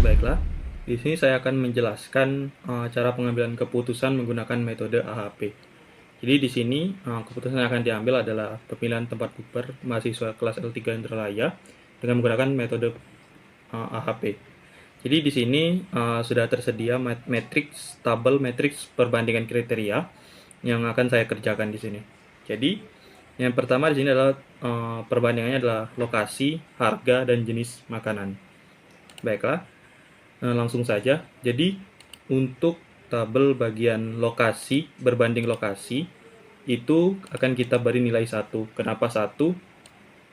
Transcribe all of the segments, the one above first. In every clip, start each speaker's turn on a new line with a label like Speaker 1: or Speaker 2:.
Speaker 1: Baiklah, di sini saya akan menjelaskan cara pengambilan keputusan menggunakan metode AHP. Jadi di sini keputusan yang akan diambil adalah pemilihan tempat bukber mahasiswa kelas L3 Indralaya dengan menggunakan metode AHP. Jadi di sini sudah tersedia matriks, tabel matriks perbandingan kriteria yang akan saya kerjakan di sini. Jadi yang pertama di sini adalah perbandingannya adalah lokasi, harga, dan jenis makanan. Baiklah, langsung saja. Jadi untuk tabel bagian lokasi berbanding lokasi itu akan kita beri nilai 1. Kenapa 1?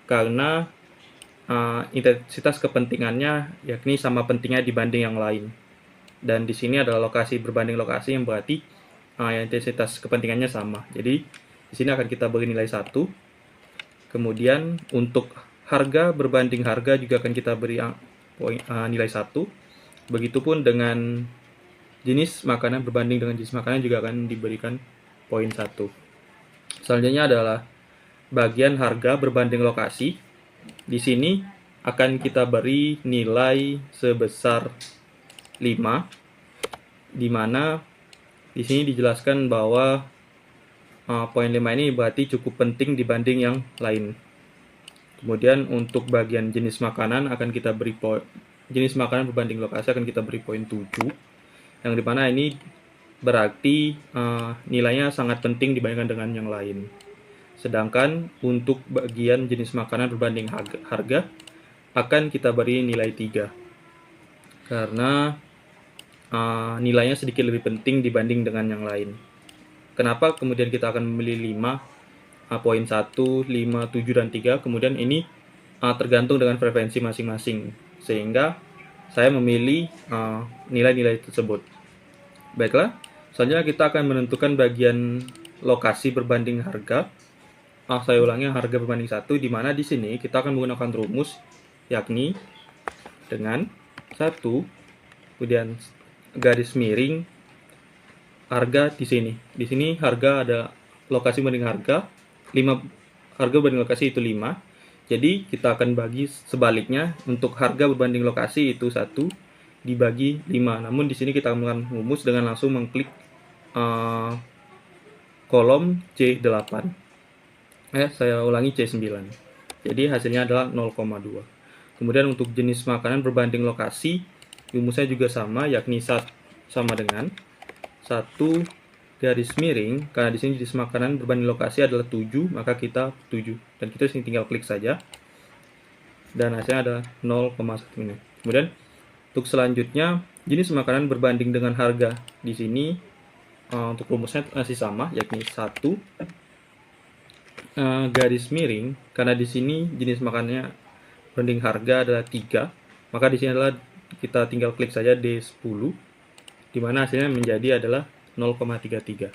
Speaker 1: Karena intensitas kepentingannya yakni sama pentingnya dibanding yang lain. Dan di sini adalah lokasi berbanding lokasi yang berarti intensitas kepentingannya sama. Jadi di sini akan kita beri nilai 1. Kemudian untuk harga berbanding harga juga akan kita beri nilai 1. Begitupun dengan jenis makanan berbanding dengan jenis makanan juga akan diberikan poin 1. Selanjutnya adalah bagian harga berbanding lokasi. Di sini akan kita beri nilai sebesar 5, di mana di sini dijelaskan bahwa poin 5 ini berarti cukup penting dibanding yang lain. Kemudian untuk bagian jenis makanan akan kita beri jenis makanan berbanding lokasi akan kita beri poin 7, yang dimana ini berarti nilainya sangat penting dibandingkan dengan yang lain. Sedangkan untuk bagian jenis makanan berbanding harga akan kita beri nilai 3 karena nilainya sedikit lebih penting dibanding dengan yang lain. Kenapa kemudian kita akan memilih 5, poin 1, 5, 7, dan 3. Kemudian ini tergantung dengan preferensi masing-masing, sehingga saya memilih nilai-nilai tersebut. Baiklah, selanjutnya kita akan menentukan bagian lokasi berbanding harga. Saya ulangi, harga berbanding 1, di mana di sini kita akan menggunakan rumus, yakni dengan 1, kemudian garis miring, harga di sini. Di sini harga ada lokasi berbanding harga, 5, harga berbanding lokasi itu 5. Jadi kita akan bagi sebaliknya, untuk harga berbanding lokasi itu 1 dibagi 5. Namun di sini kita akan rumus dengan langsung mengklik kolom C8. Saya ulangi C9. Jadi hasilnya adalah 0,2. Kemudian untuk jenis makanan berbanding lokasi, rumusnya juga sama, yakni sama dengan 1 garis miring, karena di sini jenis makanan berbanding lokasi adalah 7, maka kita 7. Dan kita sini tinggal klik saja. Dan hasilnya ada 0,1 ini. Kemudian untuk selanjutnya, jenis makanan berbanding dengan harga. Di sini untuk rumusnya masih sama, yakni 1 garis miring, karena di sini jenis makanannya berbanding harga adalah 3, maka di sini adalah kita tinggal klik saja D10, di mana hasilnya menjadi adalah 0,33.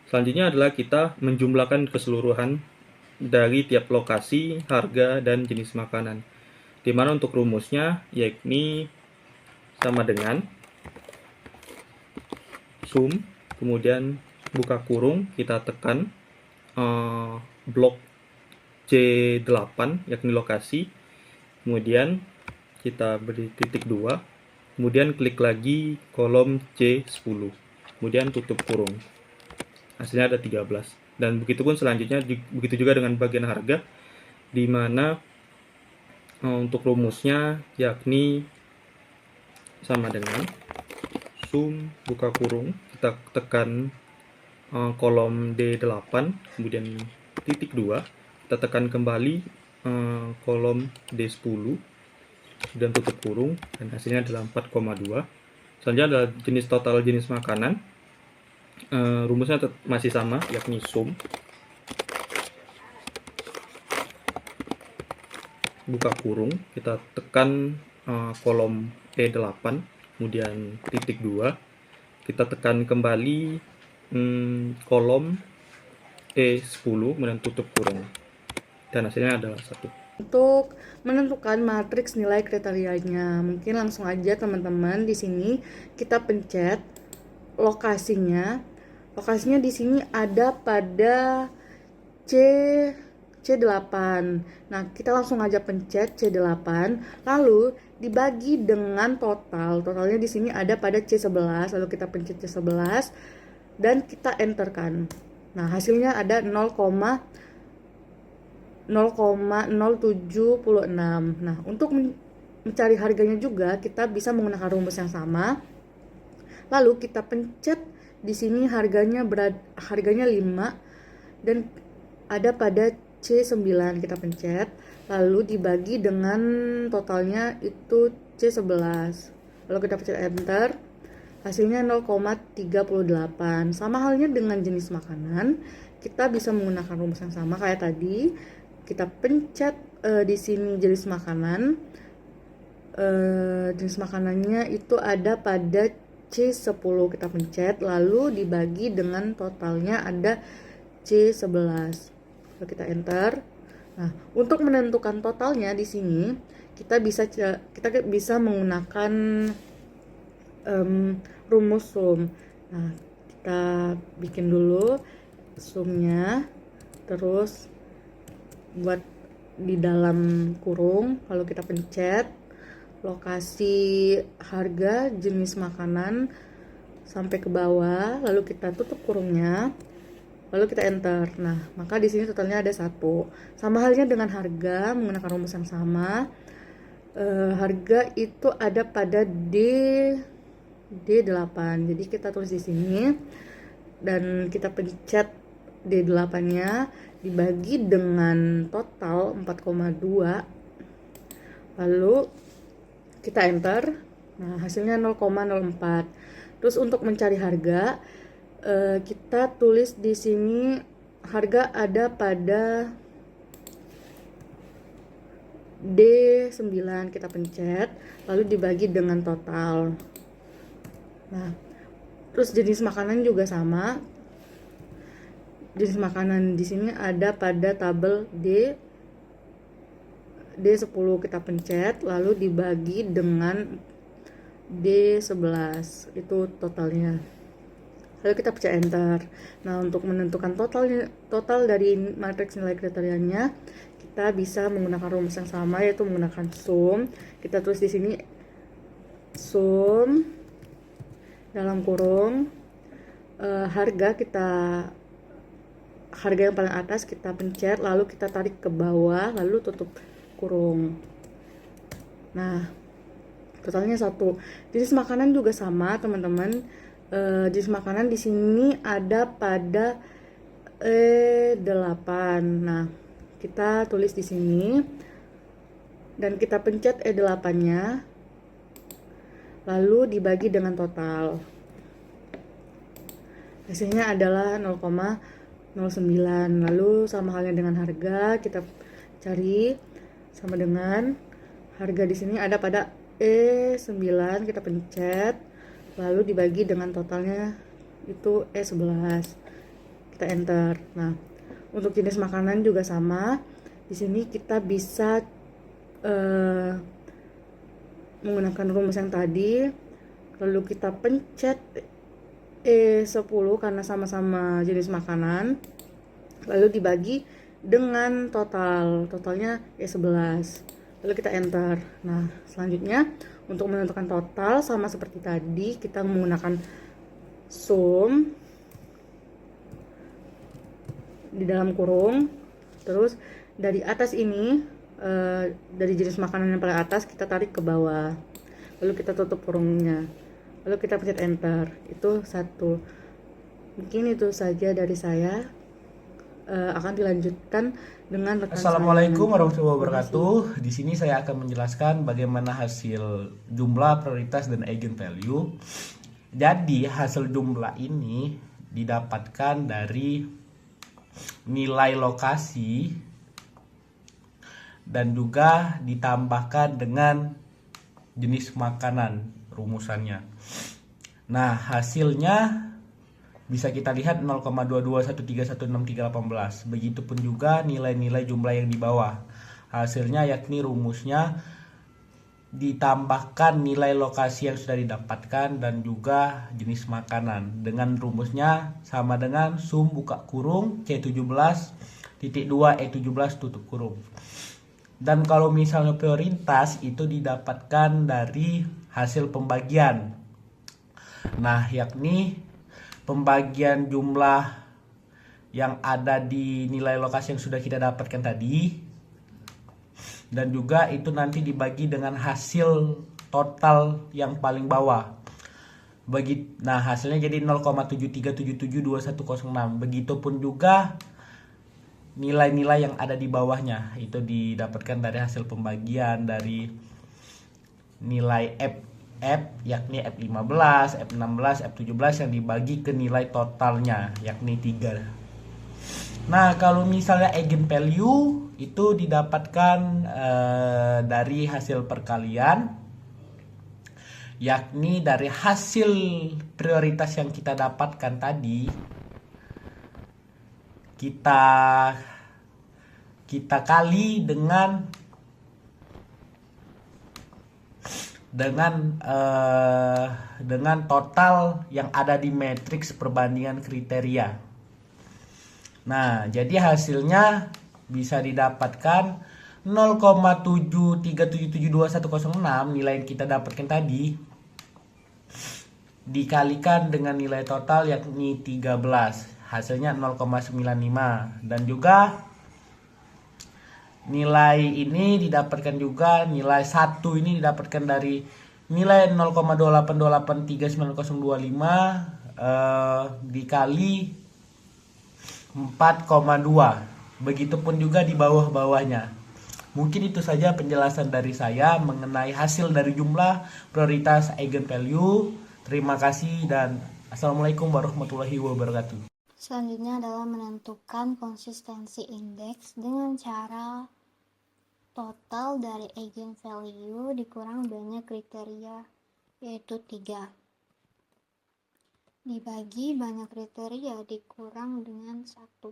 Speaker 1: Selanjutnya adalah kita menjumlahkan keseluruhan dari tiap lokasi, harga, dan jenis makanan. Di mana untuk rumusnya yakni sama dengan sum, kemudian buka kurung, kita tekan blok C8 yakni lokasi, kemudian kita beri titik 2, kemudian klik lagi kolom C10, kemudian tutup kurung. Hasilnya ada 13. Dan begitu pun selanjutnya, begitu juga dengan bagian harga, di mana untuk rumusnya yakni sama dengan sum buka kurung, kita tekan kolom D8, kemudian titik 2, kita tekan kembali kolom D10, dan tutup kurung, dan hasilnya adalah 4,2. Selanjutnya adalah jenis total jenis makanan. Rumusnya masih sama, yakni sum buka kurung, kita tekan kolom E8, kemudian titik 2, kita tekan kembali kolom E10, kemudian tutup kurung, dan hasilnya adalah 1.
Speaker 2: Untuk menentukan matriks nilai kriterianya, mungkin langsung aja teman-teman, di sini kita pencet lokasinya. Lokasinya di sini ada pada C C8. Nah, kita langsung aja pencet C8, lalu dibagi dengan total. Totalnya di sini ada pada C11, lalu kita pencet C11 dan kita enterkan. Nah, hasilnya ada 0,0706. Nah, untuk mencari harganya juga kita bisa menggunakan rumus yang sama. Lalu kita pencet di sini harganya 5 dan ada pada C9, kita pencet, lalu dibagi dengan totalnya itu C11. Lalu kita pencet enter, hasilnya 0,38. Sama halnya dengan jenis makanan, kita bisa menggunakan rumus yang sama kayak tadi. Kita pencet di sini jenis makanan. Jenis makanannya itu ada pada C10, kita pencet, lalu dibagi dengan totalnya ada C11. Lalu kita enter. Nah, untuk menentukan totalnya di sini kita bisa menggunakan rumus sum. Nah, kita bikin dulu sumnya, terus buat di dalam kurung, lalu kita pencet lokasi harga jenis makanan sampai ke bawah, lalu kita tutup kurungnya, lalu kita enter. Nah, maka di sini totalnya ada 1. Sama halnya dengan harga, menggunakan rumus yang sama. Harga itu ada pada D8. Jadi kita tulis di sini dan kita pencet D8-nya dibagi dengan total 4,2. Lalu kita enter. Nah, hasilnya 0,04. Terus untuk mencari harga, kita tulis di sini harga ada pada D9, kita pencet, lalu dibagi dengan total. Nah, terus jenis makanan juga sama. Jenis makanan di sini ada pada tabel D10, kita pencet, lalu dibagi dengan D11, itu totalnya. Lalu kita pencet enter. Nah, untuk menentukan total dari matriks nilai kriterianya, kita bisa menggunakan rumus yang sama, yaitu menggunakan sum. Kita tulis di sini sum dalam kurung harga yang paling atas kita pencet, lalu kita tarik ke bawah, lalu tutup kurung. Nah, totalnya 1. Jenis makanan juga sama, teman-teman. Jenis makanan di sini ada pada E8. Nah, kita tulis di sini dan kita pencet E8-nya, lalu dibagi dengan total. Hasilnya adalah 0,09. Lalu sama halnya dengan harga, kita cari sama dengan harga di sini ada pada E9, kita pencet, lalu dibagi dengan totalnya itu E11, kita enter. Nah, untuk jenis makanan juga sama. Di sini kita bisa menggunakan rumus yang tadi, lalu kita pencet E10 karena sama-sama jenis makanan, lalu dibagi dengan totalnya E11, lalu kita enter. Nah, selanjutnya untuk menentukan total sama seperti tadi, kita menggunakan sum di dalam kurung, terus dari atas ini dari jenis makanan yang paling atas kita tarik ke bawah, lalu kita tutup kurungnya, lalu kita pencet enter. Itu 1. Mungkin itu saja dari saya. Akan dilanjutkan dengan rekan
Speaker 3: Assalamualaikum warahmatullahi wabarakatuh. Di sini saya akan menjelaskan bagaimana hasil jumlah, prioritas, dan eigenvalue. Jadi hasil jumlah ini didapatkan dari nilai lokasi dan juga ditambahkan dengan jenis makanan rumusannya. Nah, hasilnya bisa kita lihat 0,22131618. Begitupun juga nilai-nilai jumlah yang di bawah. Hasilnya yakni rumusnya ditambahkan nilai lokasi yang sudah didapatkan dan juga jenis makanan. Dengan rumusnya sama dengan sum buka kurung C17 titik 2 E17 tutup kurung. Dan kalau misalnya prioritas itu didapatkan dari hasil pembagian. Nah, yakni pembagian jumlah yang ada di nilai lokasi yang sudah kita dapatkan tadi, dan juga itu nanti dibagi dengan hasil total yang paling bawah. Nah, hasilnya jadi 0,73772106. Begitupun juga nilai-nilai yang ada di bawahnya itu didapatkan dari hasil pembagian dari nilai F yakni F15, F16, F17 yang dibagi ke nilai totalnya yakni 3. Nah, kalau misalnya eigenvalue itu didapatkan dari hasil perkalian, yakni dari hasil prioritas yang kita dapatkan tadi, kita kali dengan total yang ada di matriks perbandingan kriteria. Nah, jadi hasilnya bisa didapatkan 0,73772106 nilai yang kita dapatkan tadi dikalikan dengan nilai total yakni 13. Hasilnya 0,95. Dan juga nilai ini didapatkan juga, nilai 1 ini didapatkan dari nilai 0,28839025 dikali 4,2. Begitupun juga di bawah-bawahnya. Mungkin itu saja penjelasan dari saya mengenai hasil dari jumlah prioritas eigenvalue. Terima kasih dan Assalamualaikum warahmatullahi wabarakatuh.
Speaker 4: Selanjutnya adalah menentukan konsistensi indeks dengan cara total dari eigenvalue dikurang banyak kriteria, yaitu 3. Dibagi banyak kriteria dikurang dengan 1.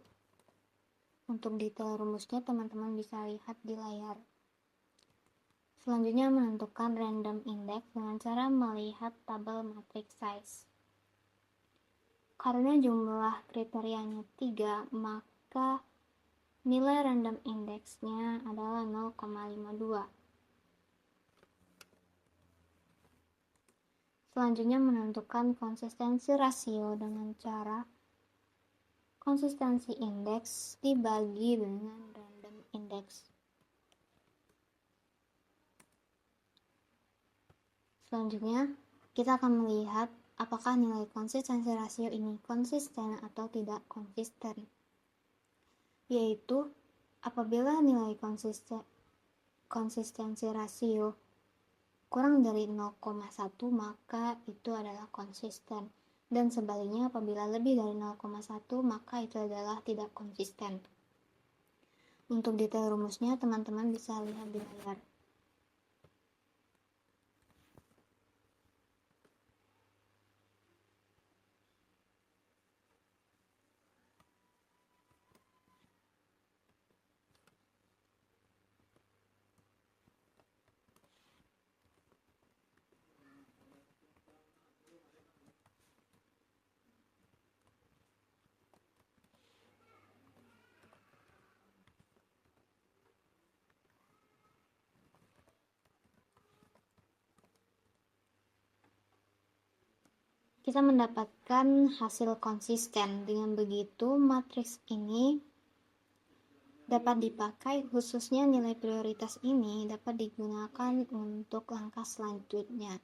Speaker 4: Untuk detail rumusnya teman-teman bisa lihat di layar. Selanjutnya menentukan random index dengan cara melihat tabel matrix size. Karena jumlah kriterianya 3, maka nilai random indeksnya adalah 0,52. Selanjutnya menentukan konsistensi rasio dengan cara konsistensi indeks dibagi dengan random index. Selanjutnya, kita akan melihat apakah nilai konsistensi rasio ini konsisten atau tidak konsisten. Yaitu, apabila nilai konsistensi rasio kurang dari 0,1 maka itu adalah konsisten. Dan sebaliknya apabila lebih dari 0,1 maka itu adalah tidak konsisten. Untuk detail rumusnya teman-teman bisa lihat di layar. Kita mendapatkan hasil konsisten. Dengan begitu, matriks ini dapat dipakai, khususnya nilai prioritas ini dapat digunakan untuk langkah selanjutnya.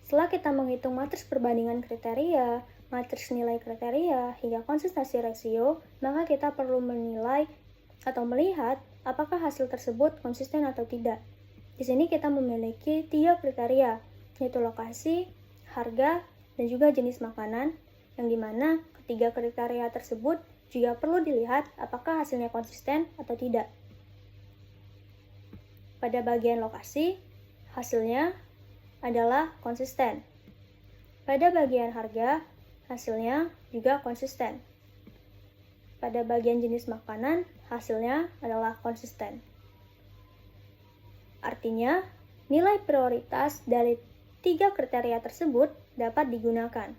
Speaker 5: Setelah kita menghitung matriks perbandingan kriteria, matriks nilai kriteria, hingga konsistensi rasio, maka kita perlu menilai atau melihat apakah hasil tersebut konsisten atau tidak. Di sini kita memiliki 3 kriteria, yaitu lokasi, harga, dan juga jenis makanan, yang dimana ketiga kriteria tersebut juga perlu dilihat apakah hasilnya konsisten atau tidak. Pada bagian lokasi, hasilnya adalah konsisten. Pada bagian harga, hasilnya juga konsisten. Pada bagian jenis makanan, hasilnya adalah konsisten. Artinya, nilai prioritas dari 3 kriteria tersebut dapat digunakan.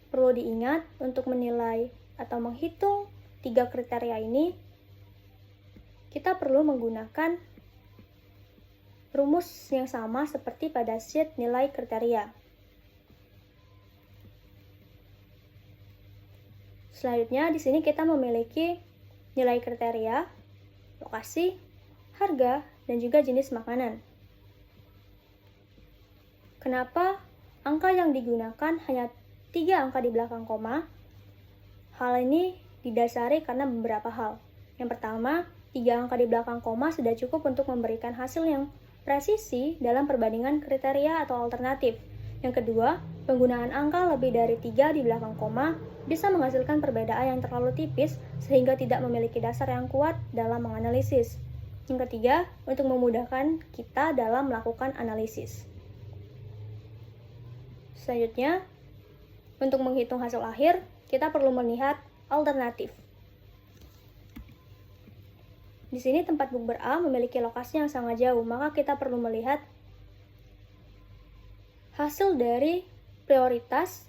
Speaker 5: Perlu diingat untuk menilai atau menghitung 3 kriteria ini, kita perlu menggunakan rumus yang sama seperti pada sheet nilai kriteria. Selanjutnya, di sini kita memiliki nilai kriteria, lokasi, harga, dan juga jenis makanan. Kenapa angka yang digunakan hanya 3 angka di belakang koma? Hal ini didasari karena beberapa hal. Yang pertama, 3 angka di belakang koma sudah cukup untuk memberikan hasil yang presisi dalam perbandingan kriteria atau alternatif. Yang kedua, penggunaan angka lebih dari 3 di belakang koma bisa menghasilkan perbedaan yang terlalu tipis sehingga tidak memiliki dasar yang kuat dalam menganalisis. Yang ketiga, untuk memudahkan kita dalam melakukan analisis. Selanjutnya, untuk menghitung hasil akhir, kita perlu melihat alternatif. Di sini tempat bukber A memiliki lokasi yang sangat jauh, maka kita perlu melihat hasil dari prioritas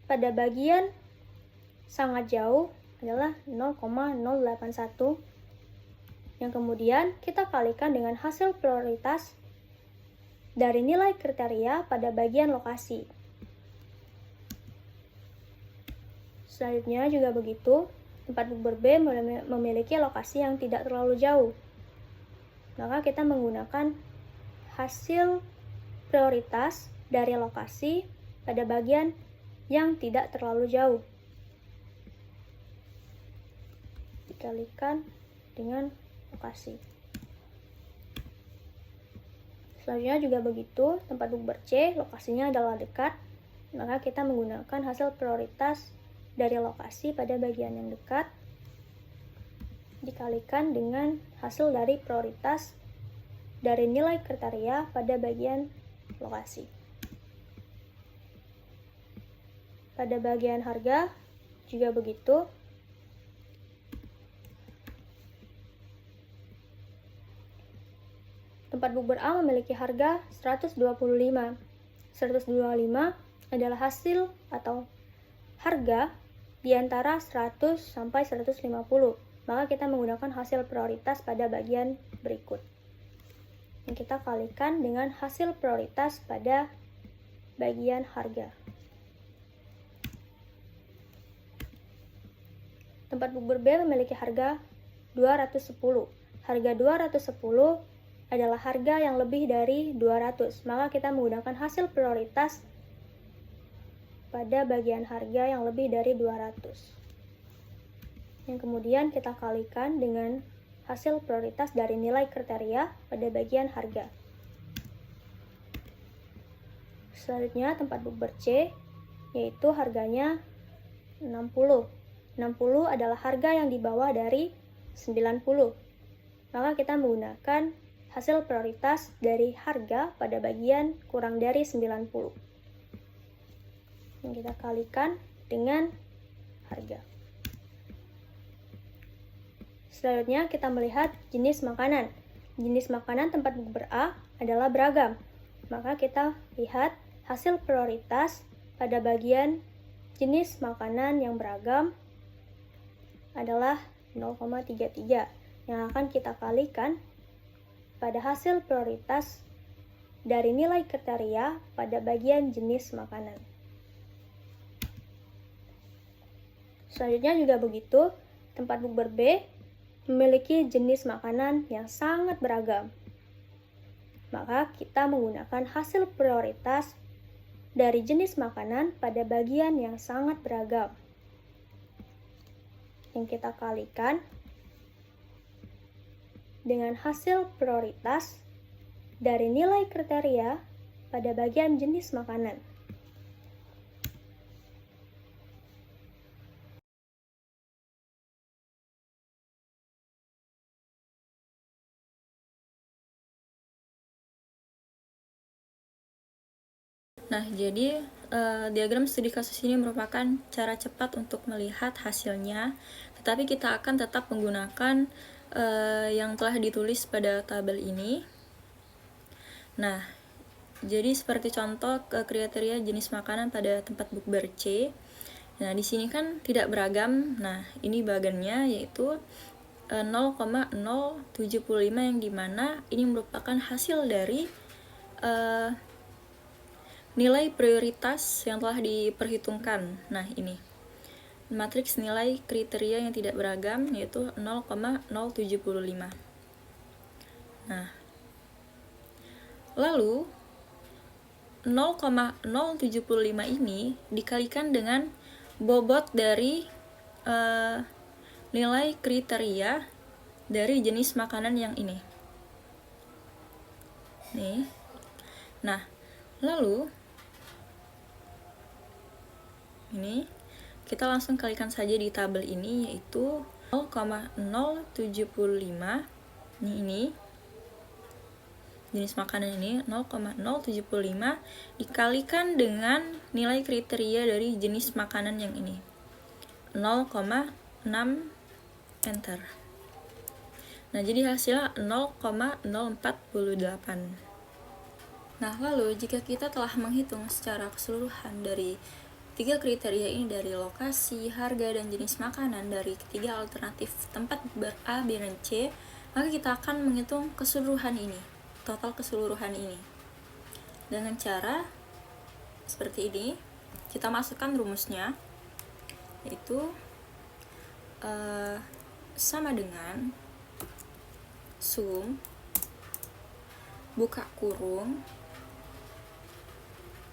Speaker 5: pada bagian sangat jauh adalah 0,081, yang kemudian kita kalikan dengan hasil prioritas dari nilai kriteria pada bagian lokasi. Selanjutnya juga begitu, tempat bukber B memiliki lokasi yang tidak terlalu jauh. Maka kita menggunakan hasil prioritas dari lokasi pada bagian yang tidak terlalu jauh. Dikalikan dengan lokasi. Selanjutnya juga begitu, tempat bukber C lokasinya adalah dekat, maka kita menggunakan hasil prioritas dari lokasi pada bagian yang dekat dikalikan dengan hasil dari prioritas dari nilai kriteria pada bagian lokasi. Pada bagian harga juga begitu. Tempat bukber A memiliki harga 125. 125 adalah hasil atau harga di antara 100 sampai 150. Maka kita menggunakan hasil prioritas pada bagian berikut. Yang kita kalikan dengan hasil prioritas pada bagian harga. Tempat bukber B memiliki harga 210. Harga 210 adalah harga yang lebih dari 200, maka kita menggunakan hasil prioritas pada bagian harga yang lebih dari 200. Yang kemudian kita kalikan dengan hasil prioritas dari nilai kriteria pada bagian harga. Selanjutnya tempat bukber C, yaitu harganya 60. 60 adalah harga yang di bawah dari 90. Maka kita menggunakan hasil prioritas dari harga pada bagian kurang dari 90. Yang kita kalikan dengan harga. Selanjutnya kita melihat jenis makanan. Jenis makanan tempat bukber A adalah beragam. Maka kita lihat hasil prioritas pada bagian jenis makanan yang beragam adalah 0,33 yang akan kita kalikan pada hasil prioritas dari nilai kriteria pada bagian jenis makanan. Selanjutnya juga begitu, tempat bukber B memiliki jenis makanan yang sangat beragam. Maka kita menggunakan hasil prioritas dari jenis makanan pada bagian yang sangat beragam. Yang kita kalikan dengan hasil prioritas dari nilai kriteria pada bagian jenis makanan.
Speaker 6: Nah, jadi diagram studi kasus ini merupakan cara cepat untuk melihat hasilnya, tetapi kita akan tetap menggunakan yang telah ditulis pada tabel ini. Nah, jadi seperti contoh kriteria jenis makanan pada tempat bukber C. Nah, di sini kan tidak beragam. Nah, ini bagannya yaitu 0,075 yang dimana ini merupakan hasil dari nilai prioritas yang telah diperhitungkan. Nah, ini matriks nilai kriteria yang tidak beragam yaitu 0,075. Nah, lalu 0,075 ini dikalikan dengan bobot dari nilai kriteria dari jenis makanan yang ini. Nih. Nah, lalu ini kita langsung kalikan saja di tabel ini, yaitu 0,075 ini jenis makanan ini 0,075 dikalikan dengan nilai kriteria dari jenis makanan yang ini 0,6 enter. Nah, jadi hasilnya 0,048. Nah, lalu jika kita telah menghitung secara keseluruhan dari 3 kriteria ini, dari lokasi, harga, dan jenis makanan dari ketiga alternatif tempat bukber A, B, dan C, maka kita akan menghitung keseluruhan ini, total keseluruhan ini. Dengan cara seperti ini, kita masukkan rumusnya, yaitu sama dengan sum buka kurung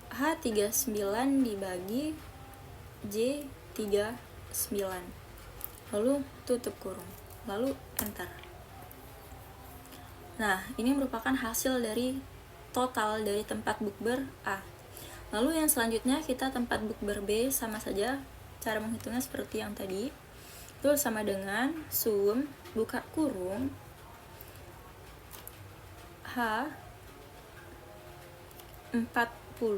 Speaker 6: H39 dibagi J39, lalu tutup kurung, lalu enter. Nah, ini merupakan hasil dari total dari tempat bukber A. Lalu yang selanjutnya kita tempat bukber B, sama saja cara menghitungnya seperti yang tadi. Itu sama dengan sum buka kurung H40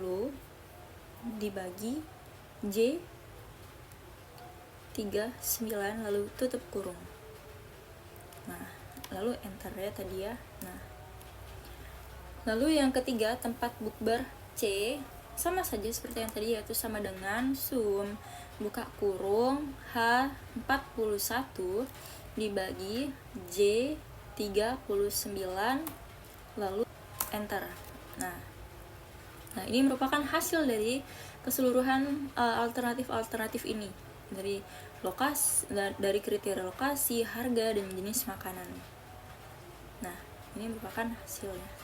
Speaker 6: dibagi J39, lalu tutup kurung. Nah, lalu enter ya tadi ya. Nah, lalu yang ketiga tempat bukber C, sama saja seperti yang tadi, yaitu sama dengan sum buka kurung H41 dibagi J39, lalu enter. Nah, ini merupakan hasil dari keseluruhan alternatif-alternatif ini, dari lokasi, dari kriteria lokasi, harga, dan jenis makanan. Nah, ini merupakan hasilnya.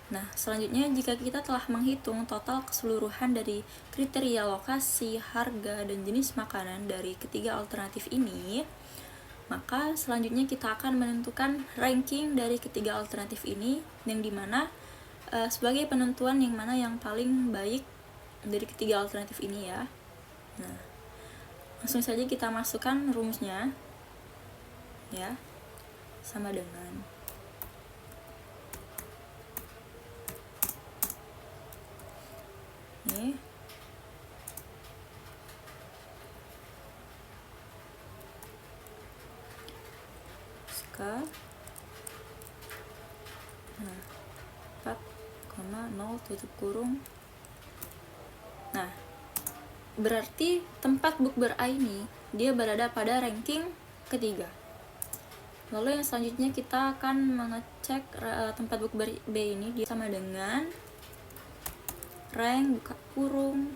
Speaker 6: Nah, selanjutnya jika kita telah menghitung total keseluruhan dari kriteria lokasi, harga, dan jenis makanan dari ketiga alternatif ini, maka selanjutnya kita akan menentukan ranking dari ketiga alternatif ini, yang dimana sebagai penentuan yang mana yang paling baik dari ketiga alternatif ini ya. Nah, langsung saja kita masukkan rumusnya ya, sama dengan ini skala 4,0 tutup kurung. Nah, berarti tempat bukber A ini dia berada pada ranking ketiga. Lalu yang selanjutnya kita akan mengecek tempat bukber B ini dia sama dengan rank buka kurung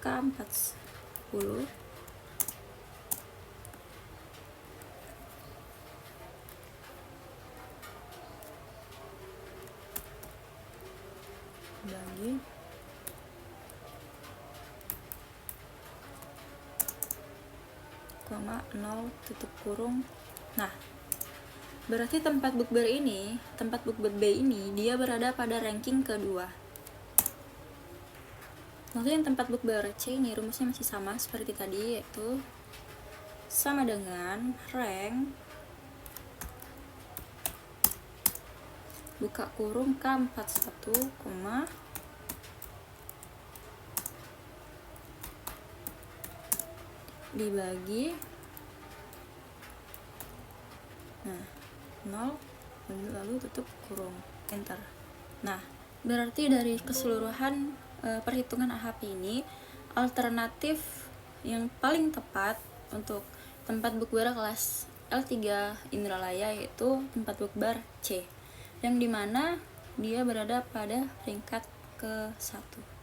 Speaker 6: K40 bagi koma 0 tutup kurung. Nah, berarti tempat bukber ini, tempat bukber B ini dia berada pada ranking kedua. Lalu yang tempat bukber C ini rumusnya masih sama seperti tadi, yaitu sama dengan rank buka kurung K41, dibagi 0, lalu tutup kurung, enter. Nah, berarti dari keseluruhan perhitungan AHP ini, alternatif yang paling tepat untuk tempat bukber kelas L3 Indralaya, yaitu tempat bukber C, yang dimana dia berada pada peringkat ke-1.